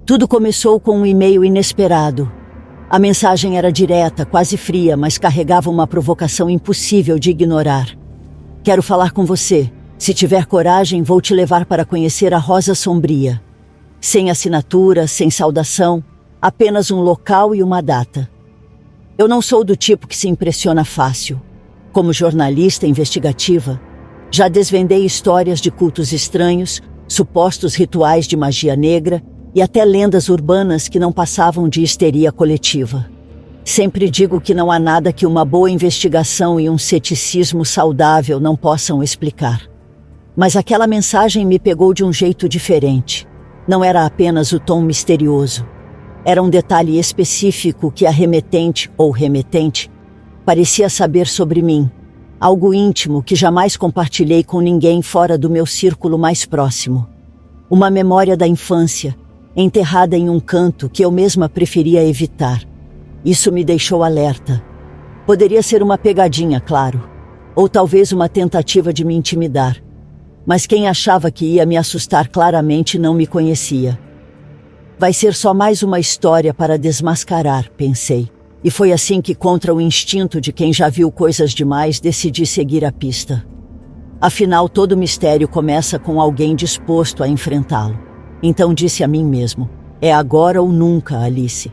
Tudo começou com um e-mail inesperado. A mensagem era direta, quase fria, mas carregava uma provocação impossível de ignorar. Quero falar com você. Se tiver coragem, vou te levar para conhecer a Rosa Sombria. Sem assinatura, sem saudação, apenas um local e uma data. Eu não sou do tipo que se impressiona fácil. Como jornalista investigativa, já desvendei histórias de cultos estranhos, supostos rituais de magia negra e até lendas urbanas que não passavam de histeria coletiva. Sempre digo que não há nada que uma boa investigação e um ceticismo saudável não possam explicar. Mas aquela mensagem me pegou de um jeito diferente. Não era apenas o tom misterioso. Era um detalhe específico que a remetente ou remetente parecia saber sobre mim. Algo íntimo que jamais compartilhei com ninguém fora do meu círculo mais próximo. Uma memória da infância, enterrada em um canto que eu mesma preferia evitar. Isso me deixou alerta. Poderia ser uma pegadinha, claro. Ou talvez uma tentativa de me intimidar. Mas quem achava que ia me assustar claramente não me conhecia. Vai ser só mais uma história para desmascarar, pensei. E foi assim que, contra o instinto de quem já viu coisas demais, decidi seguir a pista. Afinal, todo mistério começa com alguém disposto a enfrentá-lo. Então disse a mim mesmo, é agora ou nunca, Alice.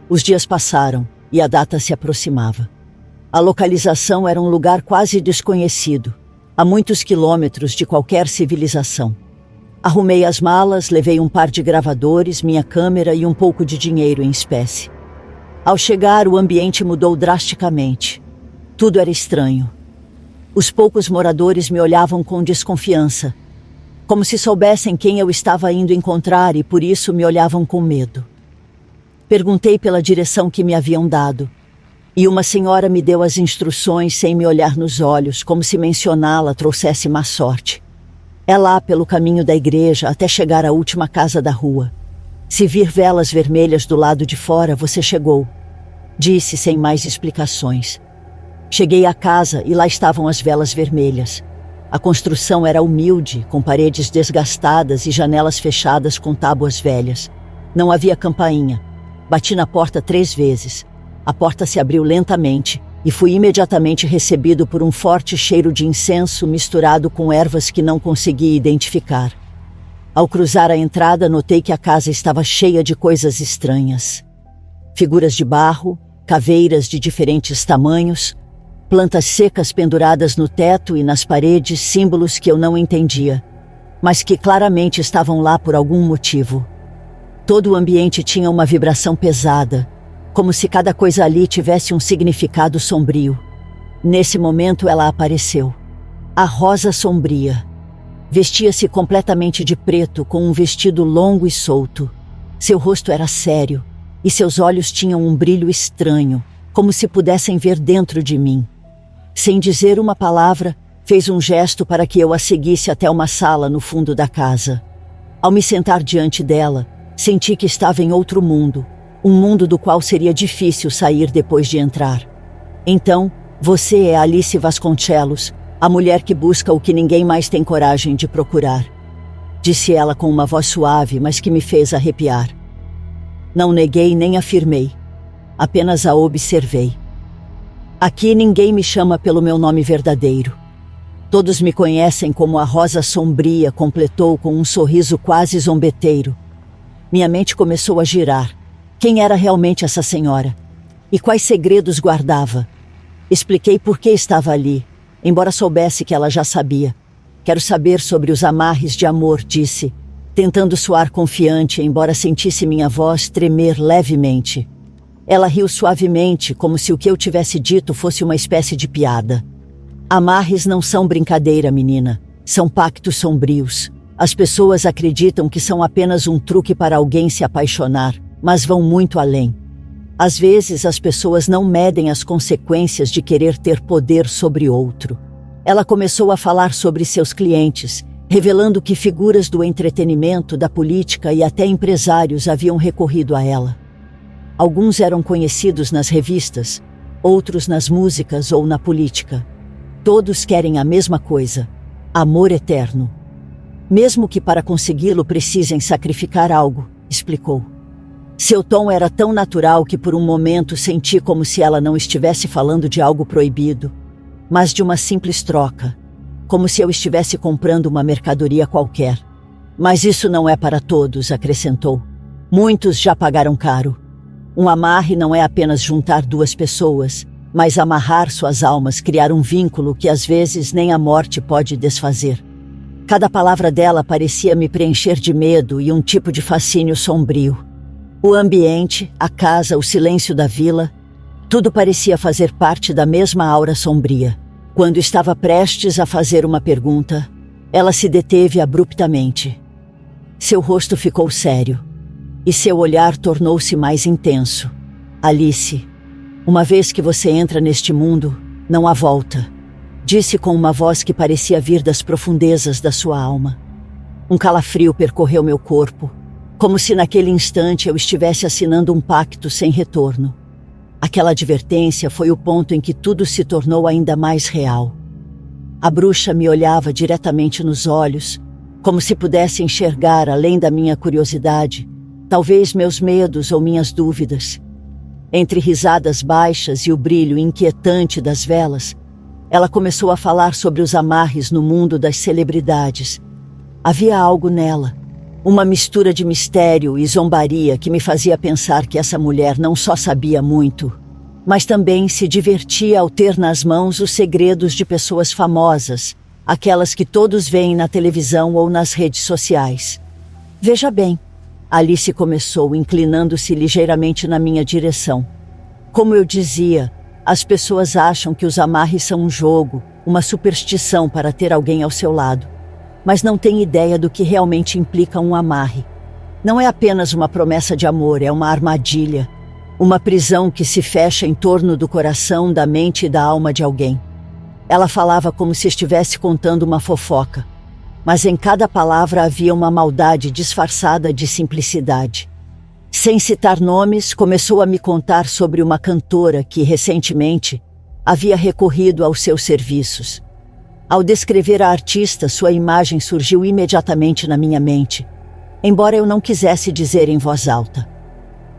Os dias passaram e a data se aproximava. A localização era um lugar quase desconhecido, a muitos quilômetros de qualquer civilização. Arrumei as malas, levei um par de gravadores, minha câmera e um pouco de dinheiro em espécie. Ao chegar, o ambiente mudou drasticamente. Tudo era estranho. Os poucos moradores me olhavam com desconfiança, como se soubessem quem eu estava indo encontrar e por isso me olhavam com medo. Perguntei pela direção que me haviam dado, e uma senhora me deu as instruções sem me olhar nos olhos, como se mencioná-la trouxesse má sorte. É lá pelo caminho da igreja até chegar à última casa da rua. Se vir velas vermelhas do lado de fora, você chegou, disse sem mais explicações. Cheguei à casa e lá estavam as velas vermelhas. A construção era humilde, com paredes desgastadas e janelas fechadas com tábuas velhas. Não havia campainha. Bati na porta 3 vezes. A porta se abriu lentamente e fui imediatamente recebido por um forte cheiro de incenso misturado com ervas que não consegui identificar. Ao cruzar a entrada, notei que a casa estava cheia de coisas estranhas. Figuras de barro, caveiras de diferentes tamanhos, plantas secas penduradas no teto e nas paredes, símbolos que eu não entendia, mas que claramente estavam lá por algum motivo. Todo o ambiente tinha uma vibração pesada, como se cada coisa ali tivesse um significado sombrio. Nesse momento ela apareceu. A Rosa Sombria. Vestia-se completamente de preto, com um vestido longo e solto. Seu rosto era sério, e seus olhos tinham um brilho estranho, como se pudessem ver dentro de mim. Sem dizer uma palavra, fez um gesto para que eu a seguisse até uma sala no fundo da casa. Ao me sentar diante dela, senti que estava em outro mundo, um mundo do qual seria difícil sair depois de entrar. Então, você é Alice Vasconcelos, a mulher que busca o que ninguém mais tem coragem de procurar, disse ela com uma voz suave, mas que me fez arrepiar. Não neguei nem afirmei, apenas a observei. Aqui ninguém me chama pelo meu nome verdadeiro. Todos me conhecem como a Rosa Sombria, completou com um sorriso quase zombeteiro. Minha mente começou a girar. Quem era realmente essa senhora? E quais segredos guardava? Expliquei por que estava ali, embora soubesse que ela já sabia. Quero saber sobre os amarres de amor, disse, tentando soar confiante, embora sentisse minha voz tremer levemente. Ela riu suavemente, como se o que eu tivesse dito fosse uma espécie de piada. Amarres não são brincadeira, menina. São pactos sombrios. As pessoas acreditam que são apenas um truque para alguém se apaixonar, mas vão muito além. Às vezes, as pessoas não medem as consequências de querer ter poder sobre outro. Ela começou a falar sobre seus clientes, revelando que figuras do entretenimento, da política e até empresários haviam recorrido a ela. Alguns eram conhecidos nas revistas, outros nas músicas ou na política. Todos querem a mesma coisa: amor eterno. Mesmo que para consegui-lo precisem sacrificar algo, explicou. Seu tom era tão natural que por um momento senti como se ela não estivesse falando de algo proibido, mas de uma simples troca, como se eu estivesse comprando uma mercadoria qualquer. Mas isso não é para todos, acrescentou. Muitos já pagaram caro. Um amarre não é apenas juntar duas pessoas, mas amarrar suas almas, criar um vínculo que às vezes nem a morte pode desfazer. Cada palavra dela parecia me preencher de medo e um tipo de fascínio sombrio. O ambiente, a casa, o silêncio da vila, tudo parecia fazer parte da mesma aura sombria. Quando estava prestes a fazer uma pergunta, ela se deteve abruptamente. Seu rosto ficou sério, e seu olhar tornou-se mais intenso. Alice, uma vez que você entra neste mundo, não há volta, disse com uma voz que parecia vir das profundezas da sua alma. Um calafrio percorreu meu corpo, como se naquele instante eu estivesse assinando um pacto sem retorno. Aquela advertência foi o ponto em que tudo se tornou ainda mais real. A bruxa me olhava diretamente nos olhos, como se pudesse enxergar além da minha curiosidade, talvez meus medos ou minhas dúvidas. Entre risadas baixas e o brilho inquietante das velas, ela começou a falar sobre os amarres no mundo das celebridades. Havia algo nela, uma mistura de mistério e zombaria que me fazia pensar que essa mulher não só sabia muito, mas também se divertia ao ter nas mãos os segredos de pessoas famosas, aquelas que todos veem na televisão ou nas redes sociais. Veja bem, Alice começou, inclinando-se ligeiramente na minha direção. Como eu dizia, as pessoas acham que os amarres são um jogo, uma superstição para ter alguém ao seu lado, mas não têm ideia do que realmente implica um amarre. Não é apenas uma promessa de amor, é uma armadilha, uma prisão que se fecha em torno do coração, da mente e da alma de alguém. Ela falava como se estivesse contando uma fofoca, mas em cada palavra havia uma maldade disfarçada de simplicidade. Sem citar nomes, começou a me contar sobre uma cantora que, recentemente, havia recorrido aos seus serviços. Ao descrever a artista, sua imagem surgiu imediatamente na minha mente, embora eu não quisesse dizer em voz alta.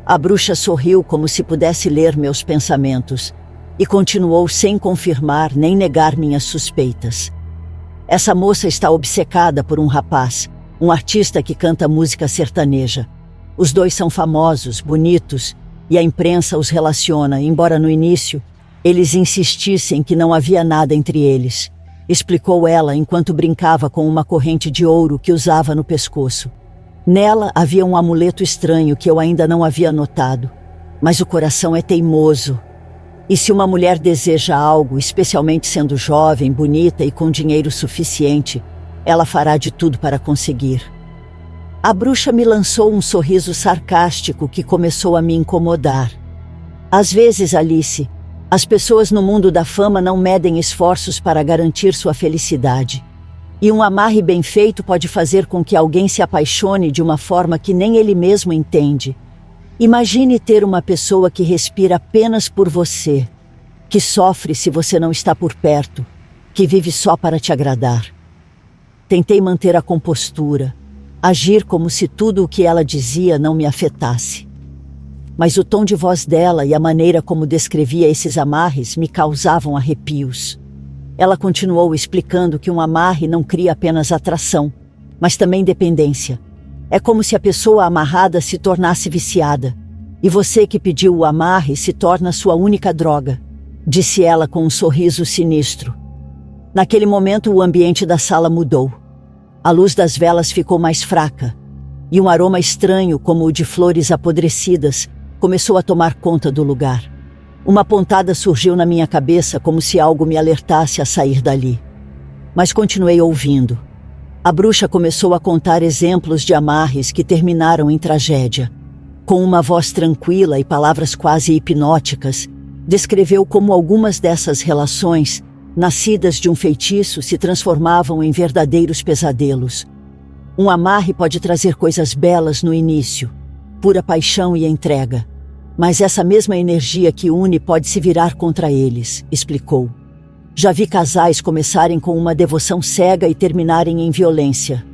A bruxa sorriu como se pudesse ler meus pensamentos e continuou sem confirmar nem negar minhas suspeitas. Essa moça está obcecada por um rapaz, um artista que canta música sertaneja. Os dois são famosos, bonitos, e a imprensa os relaciona, embora no início eles insistissem que não havia nada entre eles, explicou ela enquanto brincava com uma corrente de ouro que usava no pescoço. Nela havia um amuleto estranho que eu ainda não havia notado. Mas o coração é teimoso. E se uma mulher deseja algo, especialmente sendo jovem, bonita e com dinheiro suficiente, ela fará de tudo para conseguir. A bruxa me lançou um sorriso sarcástico que começou a me incomodar. Às vezes, Alice, as pessoas no mundo da fama não medem esforços para garantir sua felicidade. E um amarre bem feito pode fazer com que alguém se apaixone de uma forma que nem ele mesmo entende. Imagine ter uma pessoa que respira apenas por você, que sofre se você não está por perto, que vive só para te agradar. Tentei manter a compostura, agir como se tudo o que ela dizia não me afetasse. Mas o tom de voz dela e a maneira como descrevia esses amarres me causavam arrepios. Ela continuou explicando que um amarre não cria apenas atração, mas também dependência. É como se a pessoa amarrada se tornasse viciada, e você que pediu o amarre se torna sua única droga, disse ela com um sorriso sinistro. Naquele momento o ambiente da sala mudou. A luz das velas ficou mais fraca, e um aroma estranho como o de flores apodrecidas começou a tomar conta do lugar. Uma pontada surgiu na minha cabeça como se algo me alertasse a sair dali. Mas continuei ouvindo. A bruxa começou a contar exemplos de amarres que terminaram em tragédia. Com uma voz tranquila e palavras quase hipnóticas, descreveu como algumas dessas relações, nascidas de um feitiço, se transformavam em verdadeiros pesadelos. Um amarre pode trazer coisas belas no início, pura paixão e entrega. Mas essa mesma energia que une pode se virar contra eles, explicou. Já vi casais começarem com uma devoção cega e terminarem em violência.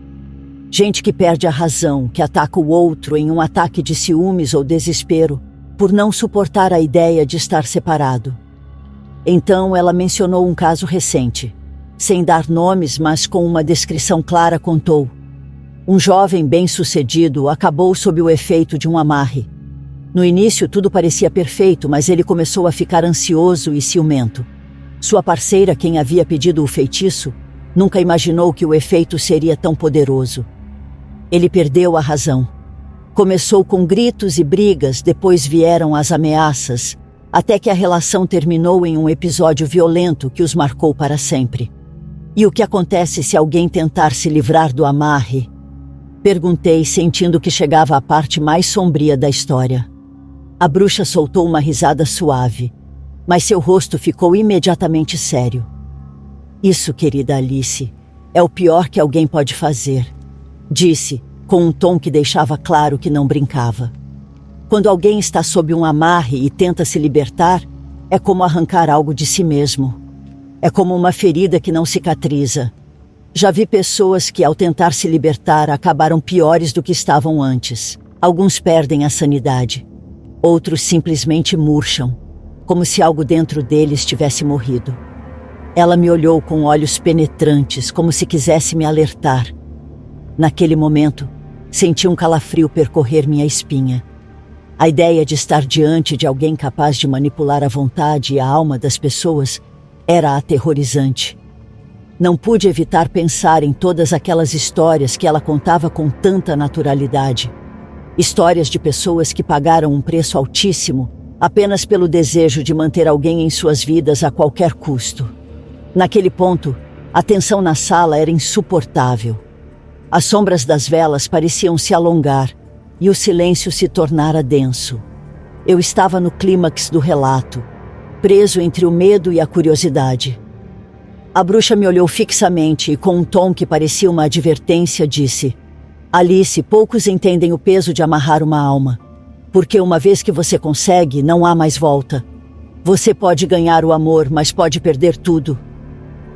Gente que perde a razão, que ataca o outro em um ataque de ciúmes ou desespero, por não suportar a ideia de estar separado. Então ela mencionou um caso recente. Sem dar nomes, mas com uma descrição clara, contou. Um jovem bem-sucedido acabou sob o efeito de um amarre. No início tudo parecia perfeito, mas ele começou a ficar ansioso e ciumento. Sua parceira, quem havia pedido o feitiço, nunca imaginou que o efeito seria tão poderoso. Ele perdeu a razão. Começou com gritos e brigas, depois vieram as ameaças, até que a relação terminou em um episódio violento que os marcou para sempre. E o que acontece se alguém tentar se livrar do amarre? Perguntei, sentindo que chegava à parte mais sombria da história. A bruxa soltou uma risada suave, mas seu rosto ficou imediatamente sério. Isso, querida Alice, é o pior que alguém pode fazer, disse, com um tom que deixava claro que não brincava. Quando alguém está sob um amarre e tenta se libertar, é como arrancar algo de si mesmo. É como uma ferida que não cicatriza. Já vi pessoas que, ao tentar se libertar, acabaram piores do que estavam antes. Alguns perdem a sanidade. Outros simplesmente murcham, como se algo dentro deles tivesse morrido. Ela me olhou com olhos penetrantes, como se quisesse me alertar. Naquele momento, senti um calafrio percorrer minha espinha. A ideia de estar diante de alguém capaz de manipular a vontade e a alma das pessoas era aterrorizante. Não pude evitar pensar em todas aquelas histórias que ela contava com tanta naturalidade. Histórias de pessoas que pagaram um preço altíssimo apenas pelo desejo de manter alguém em suas vidas a qualquer custo. Naquele ponto, a tensão na sala era insuportável. As sombras das velas pareciam se alongar e o silêncio se tornara denso. Eu estava no clímax do relato, preso entre o medo e a curiosidade. A bruxa me olhou fixamente e, com um tom que parecia uma advertência, disse: Alice, poucos entendem o peso de amarrar uma alma, porque uma vez que você consegue, não há mais volta. Você pode ganhar o amor, mas pode perder tudo.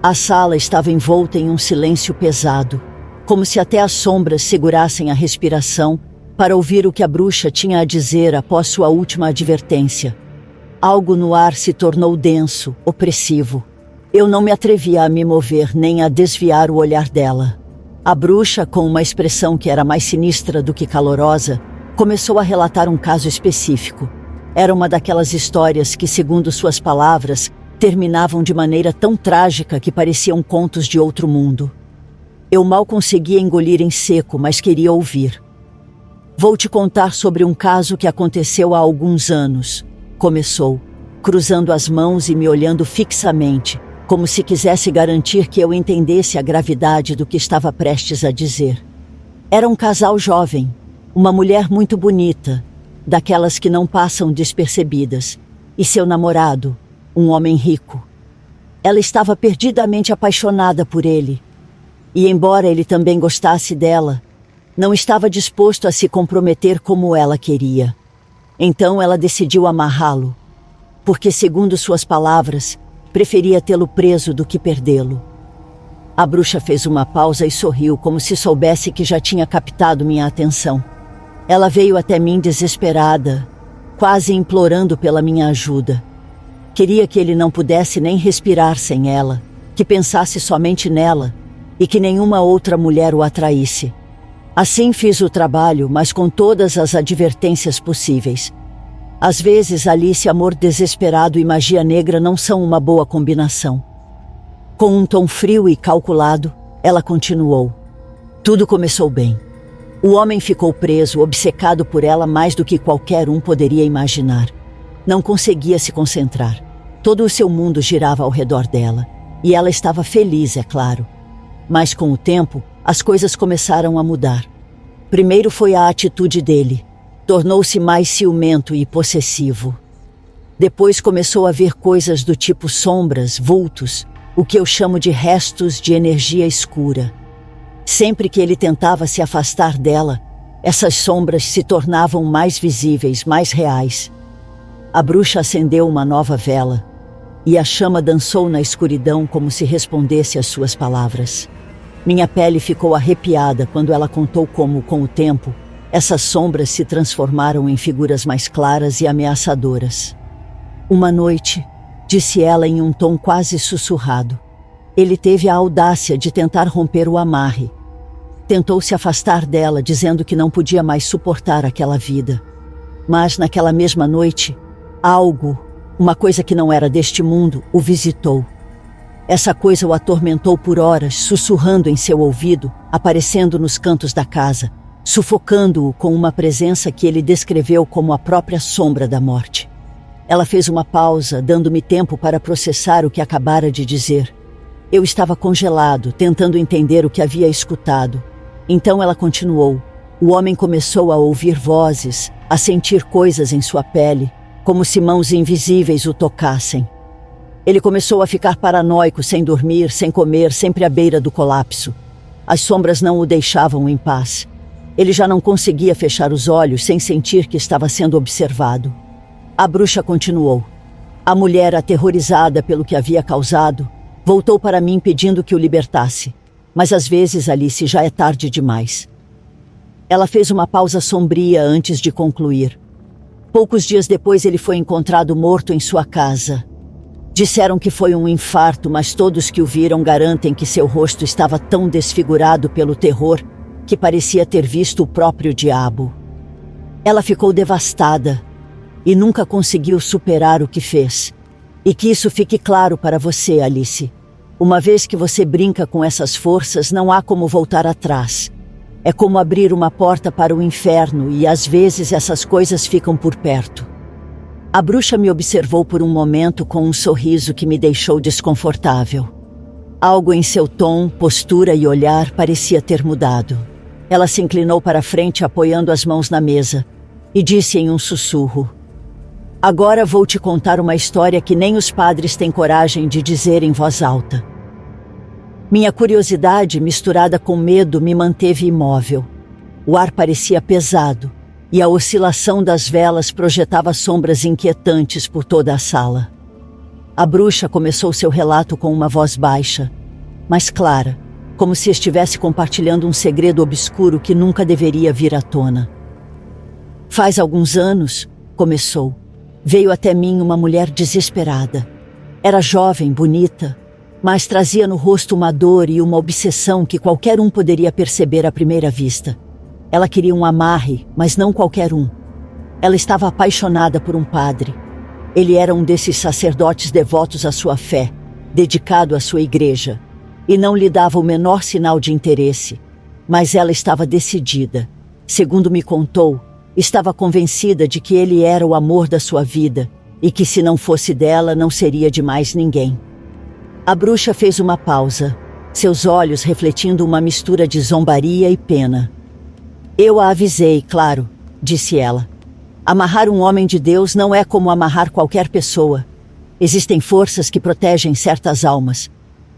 A sala estava envolta em um silêncio pesado, como se até as sombras segurassem a respiração para ouvir o que a bruxa tinha a dizer após sua última advertência. Algo no ar se tornou denso, opressivo. Eu não me atrevia a me mover nem a desviar o olhar dela. A bruxa, com uma expressão que era mais sinistra do que calorosa, começou a relatar um caso específico. Era uma daquelas histórias que, segundo suas palavras, terminavam de maneira tão trágica que pareciam contos de outro mundo. Eu mal conseguia engolir em seco, mas queria ouvir. Vou te contar sobre um caso que aconteceu há alguns anos, começou, cruzando as mãos e me olhando fixamente, como se quisesse garantir que eu entendesse a gravidade do que estava prestes a dizer. Era um casal jovem, uma mulher muito bonita, daquelas que não passam despercebidas, e seu namorado, um homem rico. Ela estava perdidamente apaixonada por ele, e embora ele também gostasse dela, não estava disposto a se comprometer como ela queria. Então ela decidiu amarrá-lo, porque, segundo suas palavras, preferia tê-lo preso do que perdê-lo. A bruxa fez uma pausa e sorriu, como se soubesse que já tinha captado minha atenção. Ela veio até mim desesperada, quase implorando pela minha ajuda. Queria que ele não pudesse nem respirar sem ela, que pensasse somente nela e que nenhuma outra mulher o atraísse. Assim fiz o trabalho, mas com todas as advertências possíveis. Às vezes, Alice, amor desesperado e magia negra não são uma boa combinação. Com um tom frio e calculado, ela continuou. Tudo começou bem. O homem ficou preso, obcecado por ela mais do que qualquer um poderia imaginar. Não conseguia se concentrar. Todo o seu mundo girava ao redor dela. E ela estava feliz, é claro. Mas com o tempo, as coisas começaram a mudar. Primeiro foi a atitude dele. Tornou-se mais ciumento e possessivo. Depois começou a ver coisas do tipo sombras, vultos, o que eu chamo de restos de energia escura. Sempre que ele tentava se afastar dela, essas sombras se tornavam mais visíveis, mais reais. A bruxa acendeu uma nova vela, e a chama dançou na escuridão como se respondesse às suas palavras. Minha pele ficou arrepiada quando ela contou como, com o tempo, essas sombras se transformaram em figuras mais claras e ameaçadoras. Uma noite, disse ela em um tom quase sussurrado, ele teve a audácia de tentar romper o amarre. Tentou se afastar dela, dizendo que não podia mais suportar aquela vida. Mas naquela mesma noite, algo, uma coisa que não era deste mundo, o visitou. Essa coisa o atormentou por horas, sussurrando em seu ouvido, aparecendo nos cantos da casa, sufocando-o com uma presença que ele descreveu como a própria sombra da morte. Ela fez uma pausa, dando-me tempo para processar o que acabara de dizer. Eu estava congelado, tentando entender o que havia escutado. Então ela continuou. O homem começou a ouvir vozes, a sentir coisas em sua pele, como se mãos invisíveis o tocassem. Ele começou a ficar paranoico, sem dormir, sem comer, sempre à beira do colapso. As sombras não o deixavam em paz. Ele já não conseguia fechar os olhos sem sentir que estava sendo observado. A bruxa continuou. A mulher, aterrorizada pelo que havia causado, voltou para mim pedindo que o libertasse. Mas às vezes, Alice, já é tarde demais. Ela fez uma pausa sombria antes de concluir. Poucos dias depois ele foi encontrado morto em sua casa. Disseram que foi um infarto, mas todos que o viram garantem que seu rosto estava tão desfigurado pelo terror que parecia ter visto o próprio diabo. Ela ficou devastada e nunca conseguiu superar o que fez. E que isso fique claro para você, Alice. Uma vez que você brinca com essas forças, não há como voltar atrás. É como abrir uma porta para o inferno e às vezes essas coisas ficam por perto. A bruxa me observou por um momento com um sorriso que me deixou desconfortável. Algo em seu tom, postura e olhar parecia ter mudado. Ela se inclinou para a frente apoiando as mãos na mesa e disse em um sussurro: agora vou te contar uma história que nem os padres têm coragem de dizer em voz alta. Minha curiosidade, misturada com medo, me manteve imóvel. O ar parecia pesado e a oscilação das velas projetava sombras inquietantes por toda a sala. A bruxa começou seu relato com uma voz baixa, mas clara, como se estivesse compartilhando um segredo obscuro que nunca deveria vir à tona. Faz alguns anos, começou, veio até mim uma mulher desesperada. Era jovem, bonita, mas trazia no rosto uma dor e uma obsessão que qualquer um poderia perceber à primeira vista. Ela queria um amarre, mas não qualquer um. Ela estava apaixonada por um padre. Ele era um desses sacerdotes devotos à sua fé, dedicado à sua igreja, e não lhe dava o menor sinal de interesse. Mas ela estava decidida. Segundo me contou, estava convencida de que ele era o amor da sua vida e que se não fosse dela, não seria de mais ninguém. A bruxa fez uma pausa, seus olhos refletindo uma mistura de zombaria e pena. Eu a avisei, claro, disse ela. Amarrar um homem de Deus não é como amarrar qualquer pessoa. Existem forças que protegem certas almas.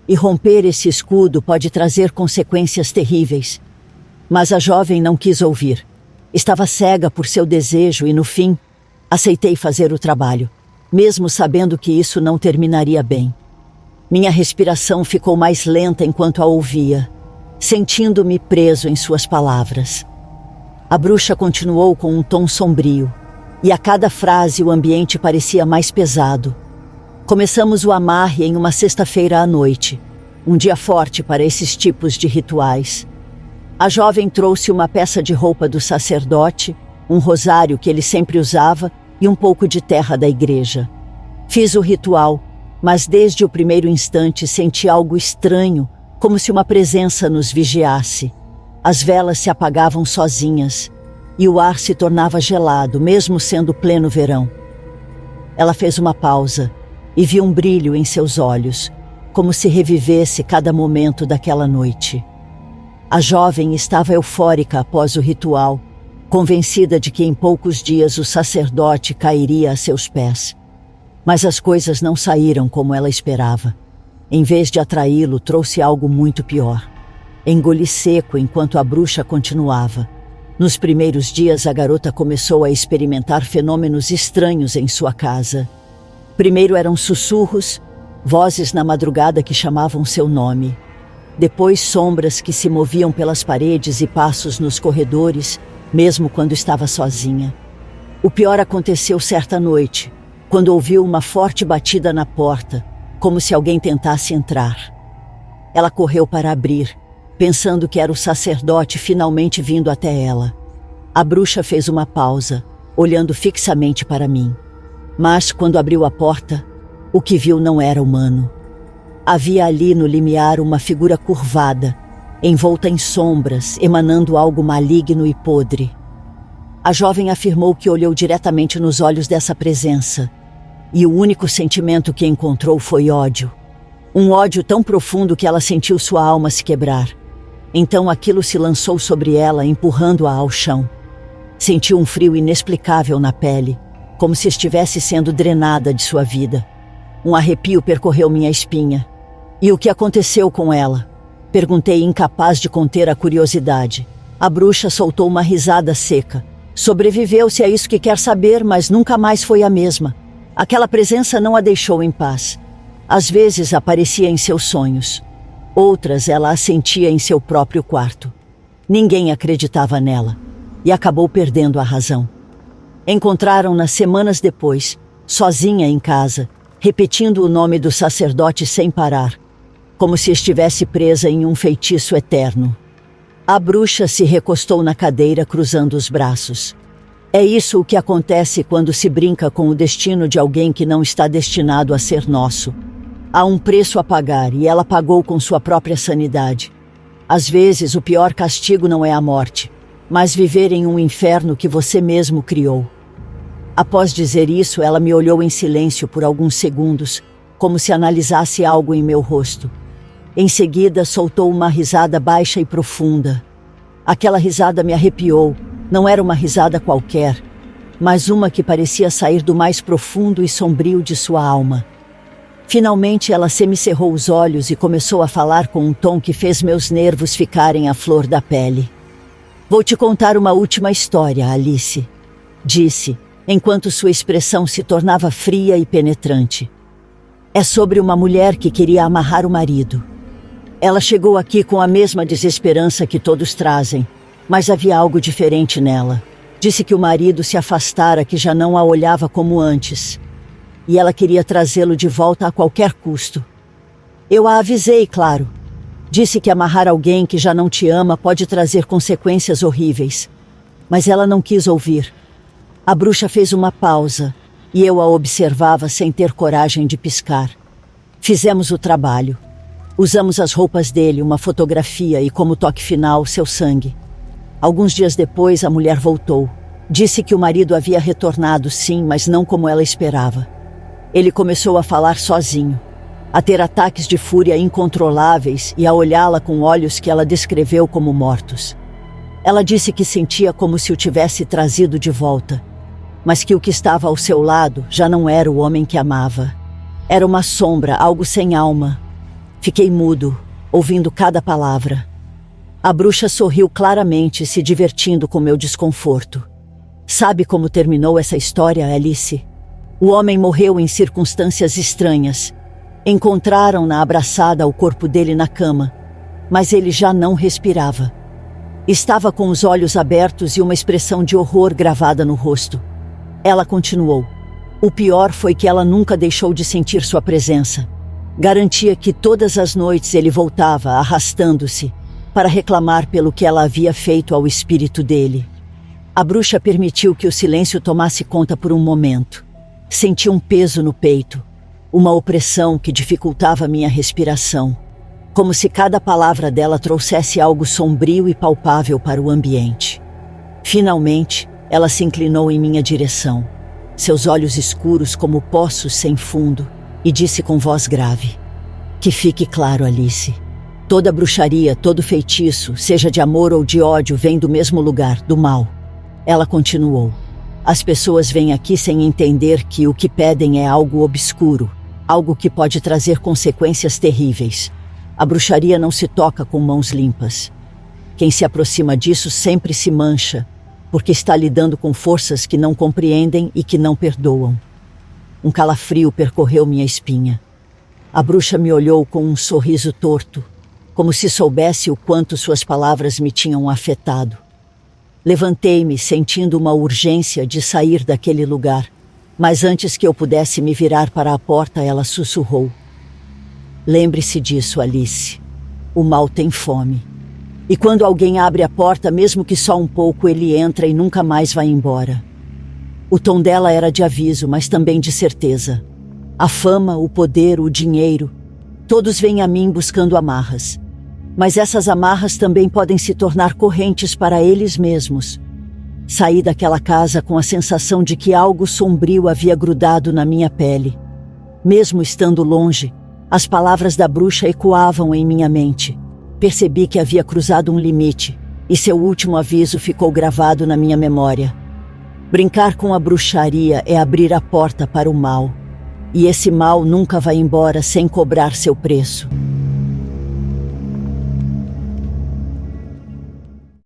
E romper esse escudo pode trazer consequências terríveis. Mas a jovem não quis ouvir. Estava cega por seu desejo e, no fim, aceitei fazer o trabalho, mesmo sabendo que isso não terminaria bem. Minha respiração ficou mais lenta enquanto a ouvia, sentindo-me preso em suas palavras. A bruxa continuou com um tom sombrio, e a cada frase o ambiente parecia mais pesado. Começamos o amarre em uma sexta-feira à noite, um dia forte para esses tipos de rituais. A jovem trouxe uma peça de roupa do sacerdote, um rosário que ele sempre usava e um pouco de terra da igreja. Fiz o ritual, mas desde o primeiro instante senti algo estranho, como se uma presença nos vigiasse. As velas se apagavam sozinhas e o ar se tornava gelado, mesmo sendo pleno verão. Ela fez uma pausa e vi um brilho em seus olhos, como se revivesse cada momento daquela noite. A jovem estava eufórica após o ritual, convencida de que em poucos dias o sacerdote cairia a seus pés. Mas as coisas não saíram como ela esperava. Em vez de atraí-lo, trouxe algo muito pior. Engoli seco enquanto a bruxa continuava. Nos primeiros dias, a garota começou a experimentar fenômenos estranhos em sua casa. Primeiro eram sussurros, vozes na madrugada que chamavam seu nome. Depois sombras que se moviam pelas paredes e passos nos corredores, mesmo quando estava sozinha. O pior aconteceu certa noite, quando ouviu uma forte batida na porta, como se alguém tentasse entrar. Ela correu para abrir, pensando que era o sacerdote finalmente vindo até ela. A bruxa fez uma pausa, olhando fixamente para mim. Mas, quando abriu a porta, o que viu não era humano. Havia ali no limiar uma figura curvada, envolta em sombras, emanando algo maligno e podre. A jovem afirmou que olhou diretamente nos olhos dessa presença, e o único sentimento que encontrou foi ódio. Um ódio tão profundo que ela sentiu sua alma se quebrar. Então aquilo se lançou sobre ela, empurrando-a ao chão. Sentiu um frio inexplicável na pele, como se estivesse sendo drenada de sua vida. Um arrepio percorreu minha espinha. E o que aconteceu com ela? Perguntei, incapaz de conter a curiosidade. A bruxa soltou uma risada seca. Sobreviveu, se é isso que quer saber, mas nunca mais foi a mesma. Aquela presença não a deixou em paz. Às vezes aparecia em seus sonhos. Outras ela a sentia em seu próprio quarto. Ninguém acreditava nela e acabou perdendo a razão. Encontraram-na semanas depois, sozinha em casa, repetindo o nome do sacerdote sem parar, como se estivesse presa em um feitiço eterno. A bruxa se recostou na cadeira, cruzando os braços. É isso o que acontece quando se brinca com o destino de alguém que não está destinado a ser nosso. Há um preço a pagar e ela pagou com sua própria sanidade. Às vezes, o pior castigo não é a morte, mas viver em um inferno que você mesmo criou. Após dizer isso, ela me olhou em silêncio por alguns segundos, como se analisasse algo em meu rosto. Em seguida, soltou uma risada baixa e profunda. Aquela risada me arrepiou. Não era uma risada qualquer, mas uma que parecia sair do mais profundo e sombrio de sua alma. Finalmente ela semicerrou os olhos e começou a falar com um tom que fez meus nervos ficarem à flor da pele. Vou te contar uma última história, Alice, disse, enquanto sua expressão se tornava fria e penetrante. É sobre uma mulher que queria amarrar o marido. Ela chegou aqui com a mesma desesperança que todos trazem, mas havia algo diferente nela. Disse que o marido se afastara, que já não a olhava como antes. E ela queria trazê-lo de volta a qualquer custo. Eu a avisei, claro. Disse que amarrar alguém que já não te ama pode trazer consequências horríveis. Mas ela não quis ouvir. A bruxa fez uma pausa, e eu a observava sem ter coragem de piscar. Fizemos o trabalho. Usamos as roupas dele, uma fotografia e, como toque final, seu sangue. Alguns dias depois, a mulher voltou. Disse que o marido havia retornado, sim, mas não como ela esperava. Ele começou a falar sozinho, a ter ataques de fúria incontroláveis e a olhá-la com olhos que ela descreveu como mortos. Ela disse que sentia como se o tivesse trazido de volta, mas que o que estava ao seu lado já não era o homem que amava. Era uma sombra, algo sem alma. Fiquei mudo, ouvindo cada palavra. A bruxa sorriu claramente, se divertindo com meu desconforto. Sabe como terminou essa história, Alice? O homem morreu em circunstâncias estranhas. Encontraram-na abraçada ao corpo dele na cama, mas ele já não respirava. Estava com os olhos abertos e uma expressão de horror gravada no rosto. Ela continuou. O pior foi que ela nunca deixou de sentir sua presença. Garantia que todas as noites ele voltava, arrastando-se, para reclamar pelo que ela havia feito ao espírito dele. A bruxa permitiu que o silêncio tomasse conta por um momento. Senti um peso no peito, uma opressão que dificultava minha respiração, como se cada palavra dela trouxesse algo sombrio e palpável para o ambiente. Finalmente, ela se inclinou em minha direção, seus olhos escuros como poços sem fundo, e disse com voz grave: "Que fique claro, Alice. Toda bruxaria, todo feitiço, seja de amor ou de ódio, vem do mesmo lugar, do mal." Ela continuou. As pessoas vêm aqui sem entender que o que pedem é algo obscuro, algo que pode trazer consequências terríveis. A bruxaria não se toca com mãos limpas. Quem se aproxima disso sempre se mancha, porque está lidando com forças que não compreendem e que não perdoam. Um calafrio percorreu minha espinha. A bruxa me olhou com um sorriso torto. como se soubesse o quanto suas palavras me tinham afetado. Levantei-me, sentindo uma urgência de sair daquele lugar, mas antes que eu pudesse me virar para a porta, ela sussurrou: "Lembre-se disso, Alice. O mal tem fome. E quando alguém abre a porta, mesmo que só um pouco, ele entra e nunca mais vai embora." O tom dela era de aviso, mas também de certeza. A fama, o poder, o dinheiro, todos vêm a mim buscando amarras. Mas essas amarras também podem se tornar correntes para eles mesmos. Saí daquela casa com a sensação de que algo sombrio havia grudado na minha pele. Mesmo estando longe, as palavras da bruxa ecoavam em minha mente. Percebi que havia cruzado um limite, e seu último aviso ficou gravado na minha memória. Brincar com a bruxaria é abrir a porta para o mal, e esse mal nunca vai embora sem cobrar seu preço.